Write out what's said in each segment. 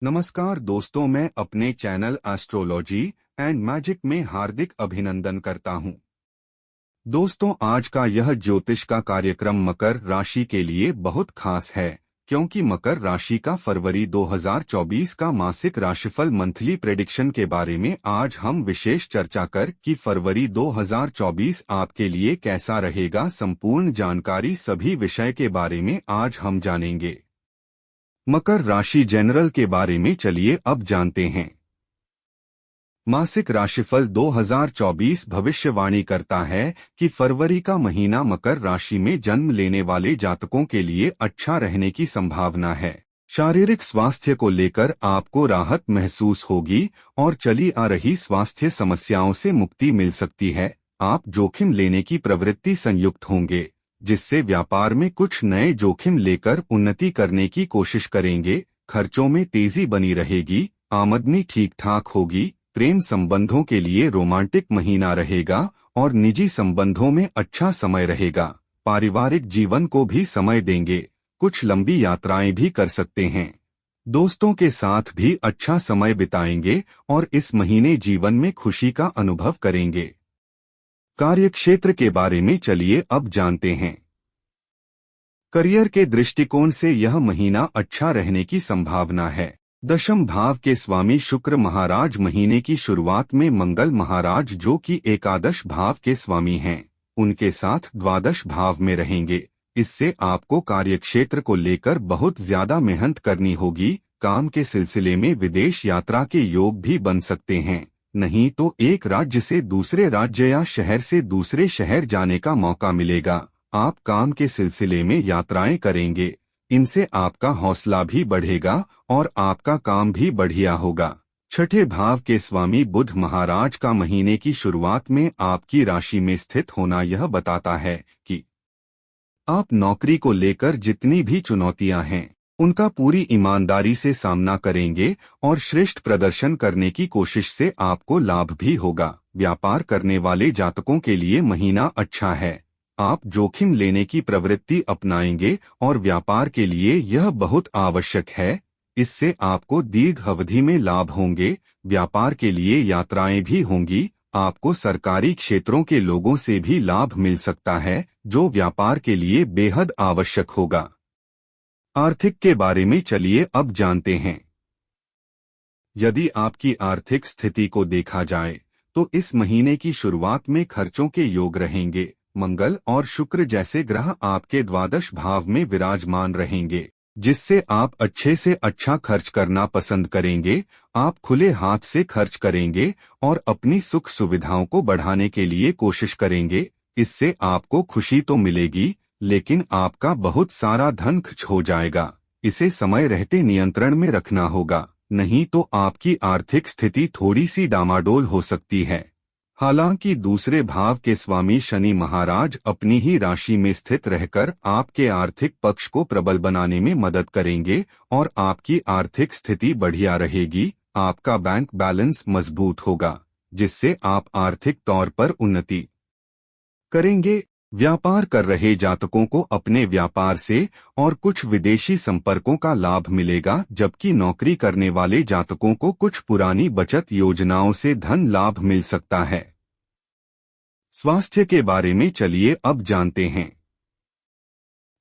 नमस्कार दोस्तों, मैं अपने चैनल एस्ट्रोलॉजी एंड मैजिक में हार्दिक अभिनंदन करता हूं। दोस्तों, आज का यह ज्योतिष का कार्यक्रम मकर राशि के लिए बहुत खास है, क्योंकि मकर राशि का फरवरी 2024 का मासिक राशिफल मंथली प्रेडिक्शन के बारे में आज हम विशेष चर्चा कर कि फरवरी 2024 आपके लिए कैसा रहेगा। संपूर्ण जानकारी सभी विषय के बारे में आज हम जानेंगे। मकर राशि जनरल के बारे में चलिए अब जानते हैं। मासिक राशिफल 2024 भविष्यवाणी करता है कि फरवरी का महीना मकर राशि में जन्म लेने वाले जातकों के लिए अच्छा रहने की संभावना है। शारीरिक स्वास्थ्य को लेकर आपको राहत महसूस होगी और चली आ रही स्वास्थ्य समस्याओं से मुक्ति मिल सकती है। आप जोखिम लेने की प्रवृत्ति संयुक्त होंगे, जिससे व्यापार में कुछ नए जोखिम लेकर उन्नति करने की कोशिश करेंगे। खर्चों में तेजी बनी रहेगी, आमदनी ठीक ठाक होगी। प्रेम संबंधों के लिए रोमांटिक महीना रहेगा और निजी संबंधों में अच्छा समय रहेगा। पारिवारिक जीवन को भी समय देंगे, कुछ लंबी यात्राएं भी कर सकते हैं। दोस्तों के साथ भी अच्छा समय बिताएंगे और इस महीने जीवन में खुशी का अनुभव करेंगे। कार्यक्षेत्र के बारे में चलिए अब जानते हैं। करियर के दृष्टिकोण से यह महीना अच्छा रहने की संभावना है। दशम भाव के स्वामी शुक्र महाराज महीने की शुरुआत में मंगल महाराज, जो कि एकादश भाव के स्वामी हैं, उनके साथ द्वादश भाव में रहेंगे। इससे आपको कार्यक्षेत्र को लेकर बहुत ज्यादा मेहनत करनी होगी। काम के सिलसिले में विदेश यात्रा के योग भी बन सकते हैं, नहीं तो एक राज्य से दूसरे राज्य या शहर से दूसरे शहर जाने का मौका मिलेगा। आप काम के सिलसिले में यात्राएं करेंगे, इनसे आपका हौसला भी बढ़ेगा और आपका काम भी बढ़िया होगा। छठे भाव के स्वामी बुध महाराज का महीने की शुरुआत में आपकी राशि में स्थित होना यह बताता है कि आप नौकरी को लेकर जितनी भी चुनौतियां हैं, उनका पूरी ईमानदारी से सामना करेंगे और श्रेष्ठ प्रदर्शन करने की कोशिश से आपको लाभ भी होगा। व्यापार करने वाले जातकों के लिए महीना अच्छा है। आप जोखिम लेने की प्रवृत्ति अपनाएंगे और व्यापार के लिए यह बहुत आवश्यक है। इससे आपको दीर्घ अवधि में लाभ होंगे। व्यापार के लिए यात्राएं भी होंगी। आपको सरकारी क्षेत्रों के लोगों से भी लाभ मिल सकता है, जो व्यापार के लिए बेहद आवश्यक होगा। आर्थिक के बारे में चलिए अब जानते हैं। यदि आपकी आर्थिक स्थिति को देखा जाए तो इस महीने की शुरुआत में खर्चों के योग रहेंगे। मंगल और शुक्र जैसे ग्रह आपके द्वादश भाव में विराजमान रहेंगे, जिससे आप अच्छे से अच्छा खर्च करना पसंद करेंगे। आप खुले हाथ से खर्च करेंगे और अपनी सुख सुविधाओं को बढ़ाने के लिए कोशिश करेंगे। इससे आपको खुशी तो मिलेगी, लेकिन आपका बहुत सारा धन खर्च हो जाएगा। इसे समय रहते नियंत्रण में रखना होगा, नहीं तो आपकी आर्थिक स्थिति थोड़ी सी डामाडोल हो सकती है। हालांकि दूसरे भाव के स्वामी शनि महाराज अपनी ही राशि में स्थित रहकर आपके आर्थिक पक्ष को प्रबल बनाने में मदद करेंगे और आपकी आर्थिक स्थिति बढ़िया रहेगी। आपका बैंक बैलेंस मजबूत होगा, जिससे आप आर्थिक तौर पर उन्नति करेंगे। व्यापार कर रहे जातकों को अपने व्यापार से और कुछ विदेशी संपर्कों का लाभ मिलेगा, जबकि नौकरी करने वाले जातकों को कुछ पुरानी बचत योजनाओं से धन लाभ मिल सकता है। स्वास्थ्य के बारे में चलिए अब जानते हैं।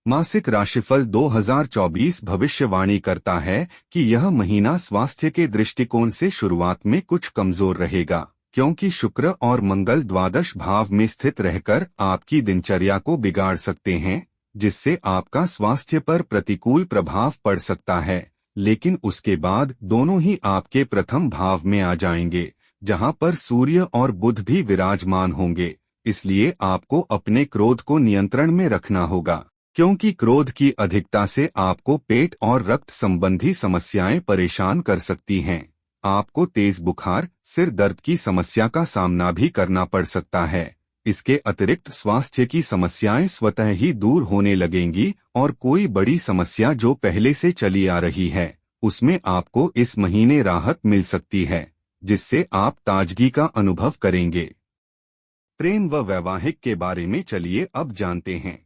मासिक राशिफल 2024 भविष्यवाणी करता है कि यह महीना स्वास्थ्य के दृष्टिकोण से शुरुआत में कुछ कमजोर रहेगा, क्योंकि शुक्र और मंगल द्वादश भाव में स्थित रहकर आपकी दिनचर्या को बिगाड़ सकते हैं, जिससे आपका स्वास्थ्य पर प्रतिकूल प्रभाव पड़ सकता है। लेकिन उसके बाद दोनों ही आपके प्रथम भाव में आ जाएंगे, जहां पर सूर्य और बुध भी विराजमान होंगे। इसलिए आपको अपने क्रोध को नियंत्रण में रखना होगा, क्योंकि क्रोध की अधिकता से आपको पेट और रक्त संबंधी समस्याएं परेशान कर सकती हैं। आपको तेज बुखार, सिर दर्द की समस्या का सामना भी करना पड़ सकता है। इसके अतिरिक्त स्वास्थ्य की समस्याएं स्वतः ही दूर होने लगेंगी और कोई बड़ी समस्या जो पहले से चली आ रही है, उसमें आपको इस महीने राहत मिल सकती है, जिससे आप ताजगी का अनुभव करेंगे। प्रेम व वैवाहिक के बारे में चलिए अब जानते हैं।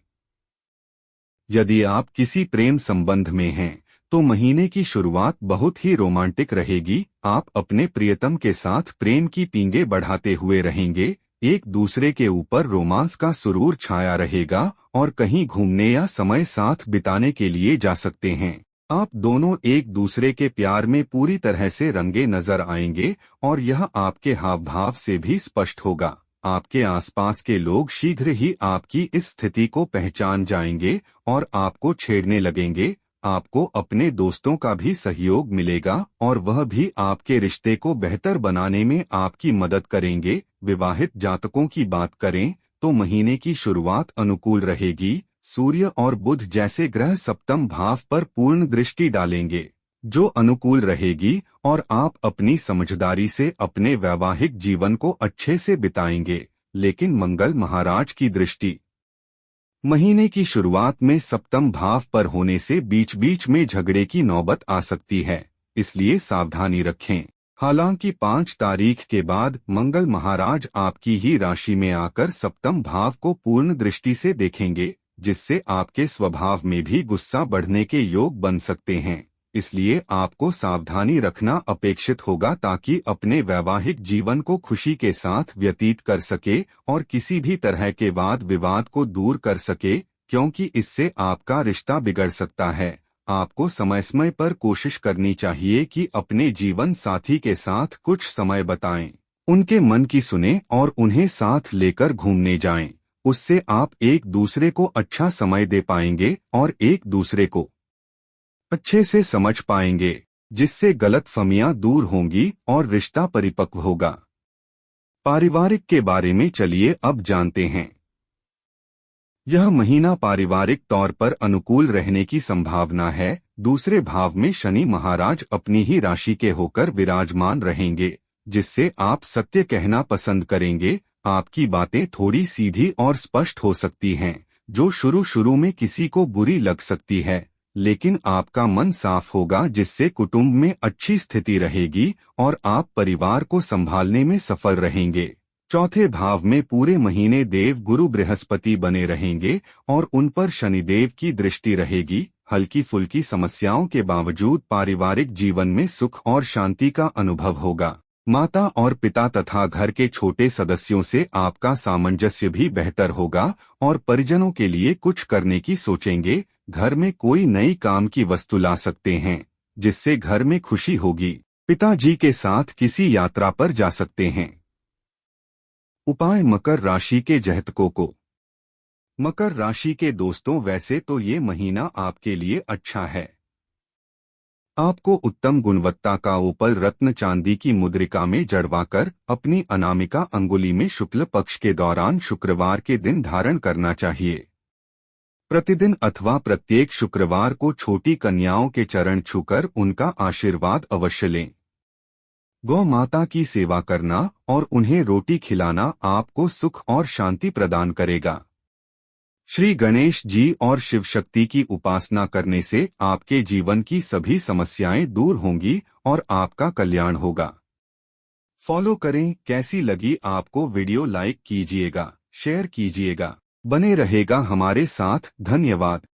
यदि आप किसी प्रेम संबंध में हैं तो महीने की शुरुआत बहुत ही रोमांटिक रहेगी। आप अपने प्रियतम के साथ प्रेम की पींगे बढ़ाते हुए रहेंगे, एक दूसरे के ऊपर रोमांस का सुरूर छाया रहेगा और कहीं घूमने या समय साथ बिताने के लिए जा सकते हैं। आप दोनों एक दूसरे के प्यार में पूरी तरह से रंगे नजर आएंगे और यह आपके हाव भाव से भी स्पष्ट होगा। आपके आसपास के लोग शीघ्र ही आपकी इस स्थिति को पहचान जाएंगे और आपको छेड़ने लगेंगे। आपको अपने दोस्तों का भी सहयोग मिलेगा और वह भी आपके रिश्ते को बेहतर बनाने में आपकी मदद करेंगे। विवाहित जातकों की बात करें तो महीने की शुरुआत अनुकूल रहेगी। सूर्य और बुध जैसे ग्रह सप्तम भाव पर पूर्ण दृष्टि डालेंगे, जो अनुकूल रहेगी और आप अपनी समझदारी से अपने वैवाहिक जीवन को अच्छे से बिताएंगे। लेकिन मंगल महाराज की दृष्टि महीने की शुरुआत में सप्तम भाव पर होने से बीच बीच में झगड़े की नौबत आ सकती है, इसलिए सावधानी रखें। हालांकि 5 तारीख के बाद मंगल महाराज आपकी ही राशि में आकर सप्तम भाव को पूर्ण दृष्टि से देखेंगे, जिससे आपके स्वभाव में भी गुस्सा बढ़ने के योग बन सकते हैं। इसलिए आपको सावधानी रखना अपेक्षित होगा ताकि अपने वैवाहिक जीवन को खुशी के साथ व्यतीत कर सके और किसी भी तरह के वाद विवाद को दूर कर सके, क्योंकि इससे आपका रिश्ता बिगड़ सकता है। आपको समय समय पर कोशिश करनी चाहिए कि अपने जीवन साथी के साथ कुछ समय बिताएं, उनके मन की सुने और उन्हें साथ लेकर घूमने जाएं। उससे आप एक दूसरे को अच्छा समय दे पाएंगे और एक दूसरे को अच्छे से समझ पाएंगे, जिससे गलतफहमियां दूर होंगी और रिश्ता परिपक्व होगा। पारिवारिक के बारे में चलिए अब जानते हैं। यह महीना पारिवारिक तौर पर अनुकूल रहने की संभावना है। दूसरे भाव में शनि महाराज अपनी ही राशि के होकर विराजमान रहेंगे, जिससे आप सत्य कहना पसंद करेंगे। आपकी बातें थोड़ी सीधी और स्पष्ट हो सकती हैं, जो शुरू में किसी को बुरी लग सकती है, लेकिन आपका मन साफ होगा, जिससे कुटुंब में अच्छी स्थिति रहेगी और आप परिवार को संभालने में सफल रहेंगे। चौथे भाव में पूरे महीने देव गुरु बृहस्पति बने रहेंगे और उन पर शनिदेव की दृष्टि रहेगी। हल्की फुल्की समस्याओं के बावजूद पारिवारिक जीवन में सुख और शांति का अनुभव होगा। माता और पिता तथा घर के छोटे सदस्यों से आपका सामंजस्य भी बेहतर होगा और परिजनों के लिए कुछ करने की सोचेंगे। घर में कोई नई काम की वस्तु ला सकते हैं, जिससे घर में खुशी होगी। पिताजी के साथ किसी यात्रा पर जा सकते हैं। उपाय मकर राशि के जातकों को। मकर राशि के दोस्तों, वैसे तो ये महीना आपके लिए अच्छा है। आपको उत्तम गुणवत्ता का ओपल रत्न चांदी की मुद्रिका में जड़वाकर अपनी अनामिका अंगुली में शुक्ल पक्ष के दौरान शुक्रवार के दिन धारण करना चाहिए। प्रतिदिन अथवा प्रत्येक शुक्रवार को छोटी कन्याओं के चरण छूकर उनका आशीर्वाद अवश्य लें। गौ माता की सेवा करना और उन्हें रोटी खिलाना आपको सुख और शांति प्रदान करेगा। श्री गणेश जी और शिव शक्ति की उपासना करने से आपके जीवन की सभी समस्याएं दूर होंगी और आपका कल्याण होगा। फॉलो करें। कैसी लगी आपको वीडियो? लाइक कीजिएगा, शेयर कीजिएगा। बने रहेगा हमारे साथ। धन्यवाद।